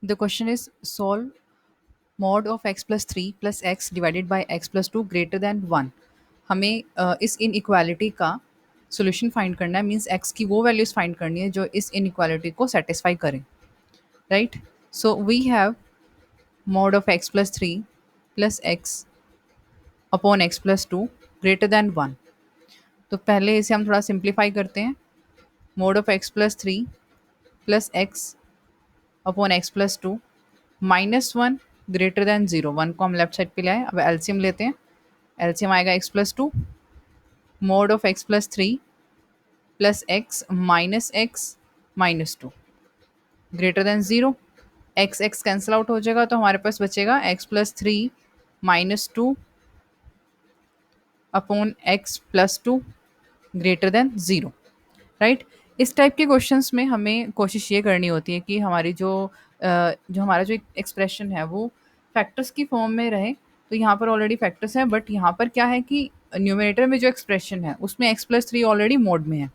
The question is solve mod of x plus 3 plus x divided by x plus 2 greater than 1. हमें इस inequality का solution find करना है, means x की वो वैल्यूज फाइंड करनी है जो इस इनइक्वालिटी को सेटिस्फाई करें, right. So we have mod of x plus 3 plus x अपॉन x plus 2 ग्रेटर देन 1. तो पहले इसे हम थोड़ा सिंप्लीफाई करते हैं. mod of x plus 3 plus x अपॉन x plus 2 -1 ग्रेटर देन 0. 1 को हम लेफ्ट साइड पे लाए. अब एलसीएम लेते हैं. एलसीएम आएगा x plus 2 mode of x plus 3 plus x minus 2 greater then 0. x cancel out हो जाएगा तो हमारे पास बचेगा x plus 3 minus 2 upon x plus 2 greater then 0, right. इस टाइप के क्वेश्चंस में हमें कोशिश ये करनी होती है कि हमारी जो हमारा जो एक्सप्रेशन है वो फैक्टर्स की फॉर्म में रहे. तो यहाँ पर ऑलरेडी फैक्टर्स हैं, बट यहाँ पर क्या है कि न्यूमरेटर में जो एक्सप्रेशन है उसमें x प्लस 3 ऑलरेडी मोड में है,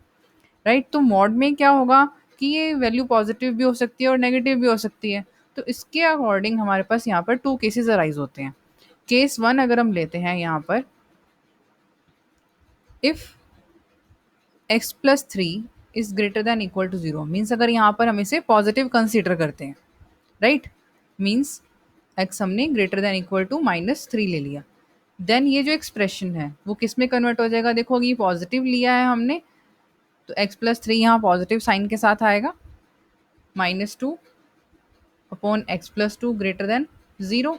राइट. तो मॉड में क्या होगा कि ये वैल्यू पॉजिटिव भी हो सकती है और नेगेटिव भी हो सकती है. तो इसके अकॉर्डिंग हमारे पास यहाँ पर टू केसेस अराइज होते हैं. केस वन अगर हम लेते हैं यहाँ पर, if x plus 3 is greater than equal to 0, means अगर यहाँ पर हम इसे पॉजिटिव कंसिडर करते हैं, राइट, मीन्स x हमने ग्रेटर देन इक्वल टू -3 ले लिया, देन ये जो एक्सप्रेशन है वो किस में कन्वर्ट हो जाएगा. देखो ये पॉजिटिव लिया है हमने, तो x प्लस 3 यहाँ पॉजिटिव साइन के साथ आएगा. -2 upon x plus 2 greater then 0,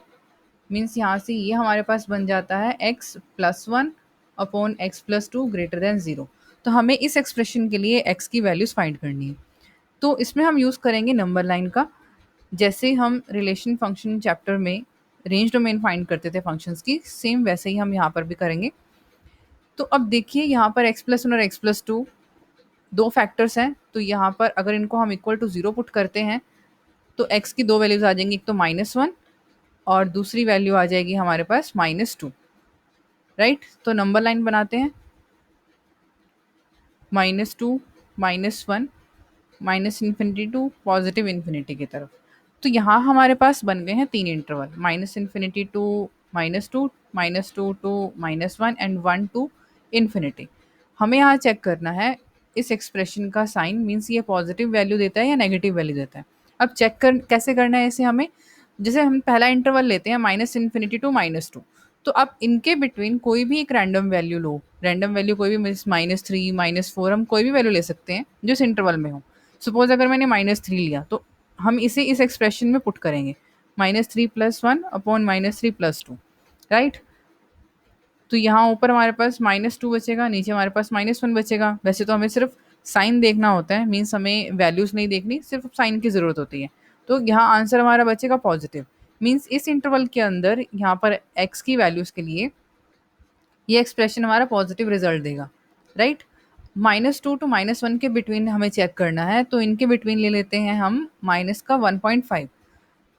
means यहाँ से ये हमारे पास बन जाता है x plus 1 upon x plus 2 greater then 0. तो हमें इस एक्सप्रेशन के लिए x की वैल्यूज फाइंड करनी है. तो इसमें हम यूज़ करेंगे नंबर लाइन का. जैसे हम रिलेशन फंक्शन चैप्टर में रेंज डोमेन फाइंड करते थे फंक्शंस की, सेम वैसे ही हम यहाँ पर भी करेंगे. तो अब देखिए यहाँ पर x प्लस 1 और x प्लस 2 दो फैक्टर्स हैं. तो यहाँ पर अगर इनको हम इक्वल टू 0 पुट करते हैं तो x की दो वैल्यूज आ जाएंगी, एक तो -1 और दूसरी वैल्यू आ जाएगी हमारे पास -2, राइट. तो नंबर लाइन बनाते हैं. -2 -1 minus infinity to positive infinity की तरफ. तो यहाँ हमारे पास बन गए हैं तीन interval, -minus infinity to -2, -2 to -1 and 1 to infinity. हमें यहाँ चेक करना है इस एक्सप्रेशन का साइन, मीन्स ये पॉजिटिव वैल्यू देता है या नेगेटिव वैल्यू देता है. अब चेक कर कैसे करना है इसे हमें. जैसे हम पहला इंटरवल लेते हैं -इन्फिनिटी टू -2, तो अब इनके बिटवीन कोई भी एक रैंडम वैल्यू लो. रैंडम वैल्यू कोई भी, मीन्स -3 -4, हम कोई भी वैल्यू ले सकते हैं जो इस इंटरवल में हो. सपोज अगर मैंने -3 लिया तो हम इसे इस एक्सप्रेशन में पुट करेंगे. -3 प्लस 1 अपॉन -3 प्लस 2, राइट. तो यहाँ ऊपर हमारे पास -2 बचेगा, नीचे हमारे पास -1 बचेगा. वैसे तो हमें सिर्फ साइन देखना होता है, मीन्स हमें वैल्यूज नहीं देखनी, सिर्फ साइन की ज़रूरत होती है. तो यहाँ आंसर हमारा बचेगा पॉजिटिव, मीन्स इस इंटरवल के अंदर यहाँ पर x की वैल्यूज़ के लिए ये एक्सप्रेशन हमारा पॉजिटिव रिजल्ट देगा, राइट. -2 टू -1 के बिटवीन हमें चेक करना है, तो इनके बिटवीन ले लेते हैं हम माइनस का 1.5,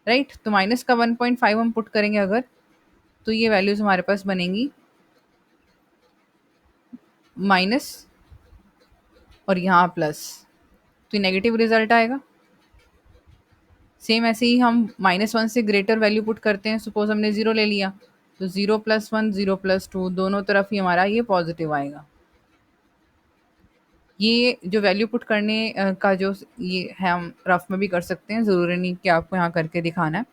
राइट. तो माइनस का 1.5 हम पुट करेंगे अगर, तो ये वैल्यूज हमारे पास बनेंगी माइनस और यहाँ प्लस, तो नेगेटिव रिजल्ट आएगा. सेम ऐसे ही हम -1 से ग्रेटर वैल्यू पुट करते हैं. सपोज हमने 0 ले लिया, तो 0 + 1 0 + 2 दोनों तरफ ही हमारा ये पॉजिटिव आएगा. ये जो वैल्यू पुट करने का जो ये है, हम रफ में भी कर सकते हैं, ज़रूरी नहीं कि आपको यहाँ करके दिखाना है,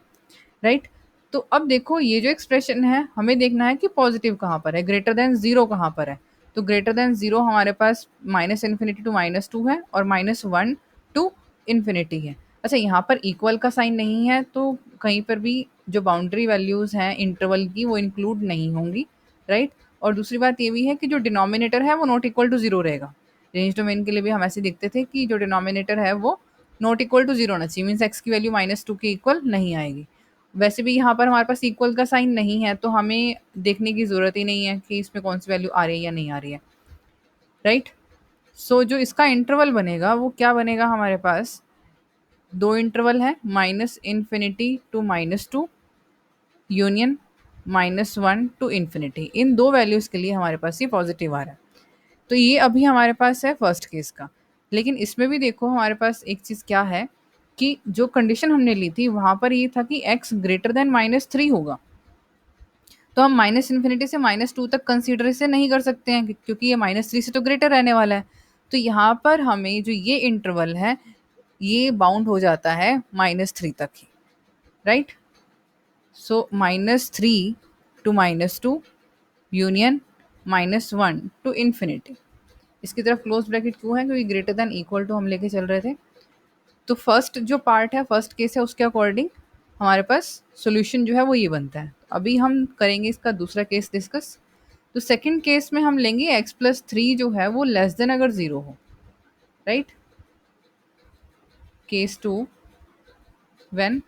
राइट. तो अब देखो ये जो एक्सप्रेशन है हमें देखना है कि पॉजिटिव कहाँ पर है, ग्रेटर देन 0 कहाँ पर है. तो ग्रेटर देन 0 हमारे पास -इन्फिनिटी टू -2 है और -1 टू इन्फिनिटी है. अच्छा, यहाँ पर इक्वल का साइन नहीं है, तो कहीं पर भी जो बाउंड्री वैल्यूज़ हैं इंटरवल की वो इंक्लूड नहीं होंगी, राइट. और दूसरी बात ये भी है कि जो डिनोमिनेटर है वो नॉट इक्वल टू 0 रहेगा. रेंज डोमेन के लिए भी हम ऐसे देखते थे कि जो डिनोमिनेटर है वो नॉट इक्वल टू 0 होना चाहिए, मीन्स x की वैल्यू -2 के इक्वल नहीं आएगी. वैसे भी यहाँ पर हमारे पास इक्वल का साइन नहीं है, तो हमें देखने की ज़रूरत ही नहीं है कि इसमें कौन सी वैल्यू आ रही है या नहीं आ रही है, राइट. सो जो इसका इंटरवल बनेगा वो क्या बनेगा, हमारे पास दो इंटरवल है, -minus infinity to -2 union -1 to infinity. इन दो वैल्यूज़ के लिए हमारे पास ये पॉजिटिव आ रहा है. तो ये अभी हमारे पास है फर्स्ट केस का. लेकिन इसमें भी देखो हमारे पास एक चीज़ क्या है कि जो कंडीशन हमने ली थी वहां पर ये था कि x ग्रेटर देन -3 होगा, तो हम माइनस इन्फिनिटी से -2 तक कंसीडर इसे नहीं कर सकते हैं क्योंकि ये -3 से तो ग्रेटर रहने वाला है। तो यहाँ पर हमें जो ये इंटरवल है ये बाउंड हो जाता है -3 तक ही, right. So -3 to -2 union -1 to infinity. इसकी तरफ क्लोज ब्रैकेट क्यों है? क्योंकि ग्रेटर देन इक्वल टू हम लेके चल रहे थे। तो फर्स्ट जो पार्ट है, फर्स्ट केस है, उसके अकॉर्डिंग हमारे पास सॉल्यूशन जो है वो ये बनता है। अभी हम करेंगे इसका दूसरा केस डिस्कस। तो सेकंड केस में हम लेंगे x+3 जो है वो लेस देन अगर 0 हो, राइट। केस 2 व्हेन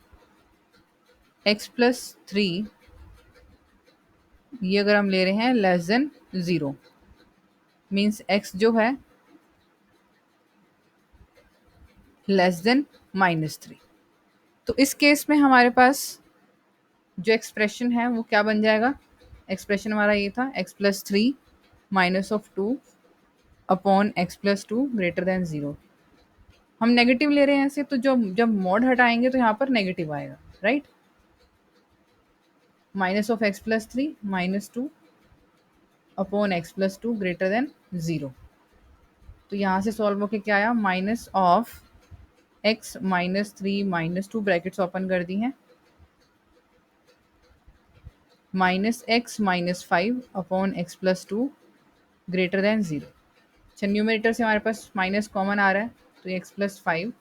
x+3 ये अगर हम ले रहे हैं लेस देन 0, मीन्स x जो है लेस देन -3। तो इस केस में हमारे पास जो एक्सप्रेशन है वो क्या बन जाएगा? एक्सप्रेशन हमारा ये था x+3 -2 upon x+2 greater than 0। हम नेगेटिव ले रहे हैं ऐसे, तो जब मॉड हटाएंगे तो यहाँ पर नेगेटिव आएगा, right. -(x+3) -2 upon x+2 greater than 0। तो यहाँ से सॉल्व होके क्या आया? (x -3 -2) ब्रैकेट्स ओपन कर दी हैं, -x -5 upon x+2 greater than 0। अच्छा, न्यूमरेटर से हमारे पास माइनस कॉमन आ रहा है, तो x+5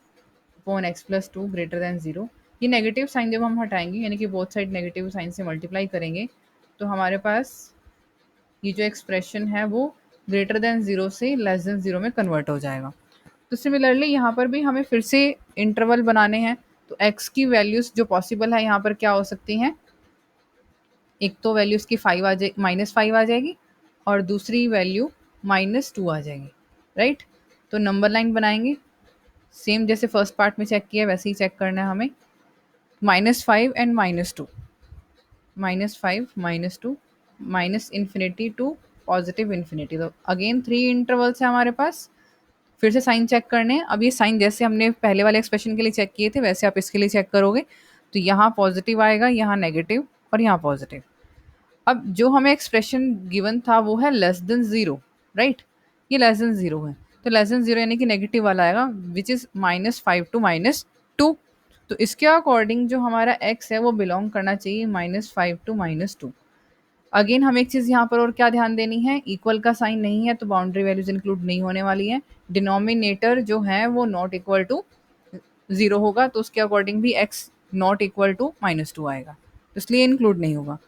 upon x+2 greater than 0। ये नेगेटिव साइन जब हम हटाएंगे, यानी कि बोथ साइड नेगेटिव साइन से मल्टीप्लाई करेंगे, तो हमारे पास ये जो एक्सप्रेशन है वो ग्रेटर देन 0 से लेस देन 0 में कन्वर्ट हो जाएगा। तो सिमिलरली यहाँ पर भी हमें फिर से इंटरवल बनाने हैं। तो x की वैल्यूज जो पॉसिबल है यहाँ पर क्या हो सकती हैं? एक तो वैल्यू इसकी 5 आ जाए -5 आ जाएगी, और दूसरी वैल्यू -2 आ जाएगी, राइट। तो नंबर लाइन बनाएंगे, सेम जैसे फर्स्ट पार्ट में चेक किया वैसे ही चेक करना है हमें। -5 and -2, -5 -2 minus infinity to positive infinity. तो अगेन 3 इंटरवल्स है हमारे पास। फिर से साइन चेक करने हैं। अब ये साइन जैसे हमने पहले वाले एक्सप्रेशन के लिए चेक किए थे वैसे आप इसके लिए चेक करोगे। तो यहाँ पॉजिटिव आएगा, यहाँ नेगेटिव और यहाँ पॉजिटिव। अब जो हमें एक्सप्रेशन गिवन था वो है लेस देन 0, राइट। ये लेस देन 0 है, तो लेस देन 0 यानी कि नेगेटिव वाला आएगा, विच इज़ -5 टू -2। तो इसके अकॉर्डिंग जो हमारा x है वो बिलोंग करना चाहिए -5 टू -2। अगेन हमें एक चीज़ यहाँ पर और क्या ध्यान देनी है, इक्वल का साइन नहीं है तो बाउंड्री वैल्यूज इंक्लूड नहीं होने वाली है। डिनोमिनेटर जो है वो नॉट इक्वल टू 0 होगा, तो उसके अकॉर्डिंग भी x नॉट इक्वल टू -2 आएगा, तो इसलिए इंक्लूड नहीं होगा।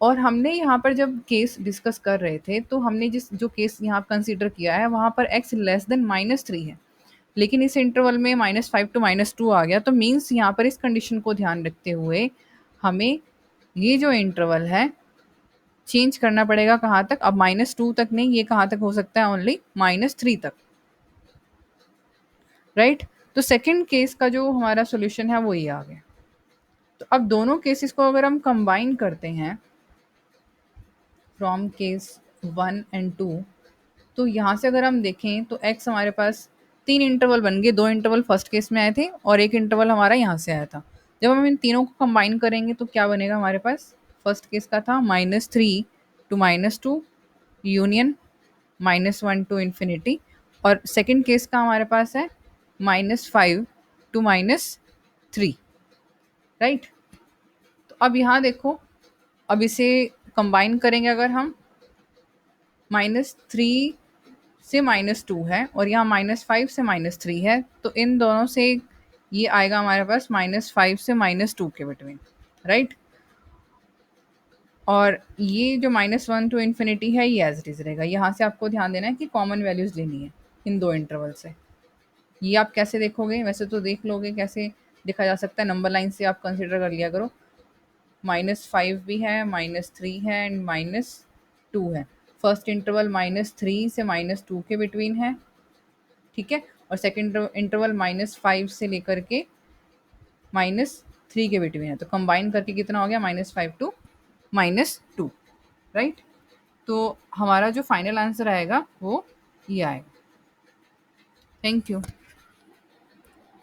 और हमने यहाँ पर जब केस डिस्कस कर रहे थे तो हमने जो केस यहाँ कंसीडर किया है वहाँ पर x लेस देन -3 है, लेकिन इस इंटरवल में -5 टू -2 आ गया। तो मीन्स यहाँ पर इस कंडीशन को ध्यान रखते हुए हमें ये जो इंटरवल है चेंज करना पड़ेगा। कहाँ तक? अब -2 तक नहीं, ये कहाँ तक हो सकता है? ओनली -3 तक, राइट। तो सेकंड केस का जो हमारा सॉल्यूशन है वो ये आ गया। तो अब दोनों केसेस को अगर हम कंबाइन करते हैं फ्रॉम केस 1 एंड 2, तो यहाँ से अगर हम देखें तो x हमारे पास 3 इंटरवल बन गए। 2 इंटरवल फर्स्ट केस में आए थे और एक इंटरवल हमारा यहाँ से आया था। जब हम इन तीनों को कंबाइन करेंगे तो क्या बनेगा हमारे पास? फर्स्ट केस का था -3 टू -2 यूनियन -1 टू इन्फिनिटी, और सेकंड केस का हमारे पास है -5 टू -3, राइट। तो अब यहाँ देखो, अब इसे कंबाइन करेंगे अगर हम, -3 से -2 है और यहाँ -5 से -3 है, तो इन दोनों से ये आएगा हमारे पास -5 से -2 के बिटवीन, राइट। और ये जो -1 टू इन्फिनिटी है ये एज इट इज रहेगा। यहाँ से आपको ध्यान देना है कि कॉमन वैल्यूज लेनी है इन दो इंटरवल से। ये आप कैसे देखोगे? वैसे तो देख लोगे कैसे देखा जा सकता है, नंबर लाइन से आप कंसिडर कर लिया करो। -5 भी है, -3 है एंड -2 है। फर्स्ट इंटरवल -3 से -2 के बिटवीन है, ठीक है। और सेकेंड इंटरवल -5 से लेकर के -3 के बिटवीन है। तो कंबाइन करके कितना हो गया? -5 टू -2, राइट। तो हमारा जो फाइनल आंसर आएगा वो ये आएगा। Thank you.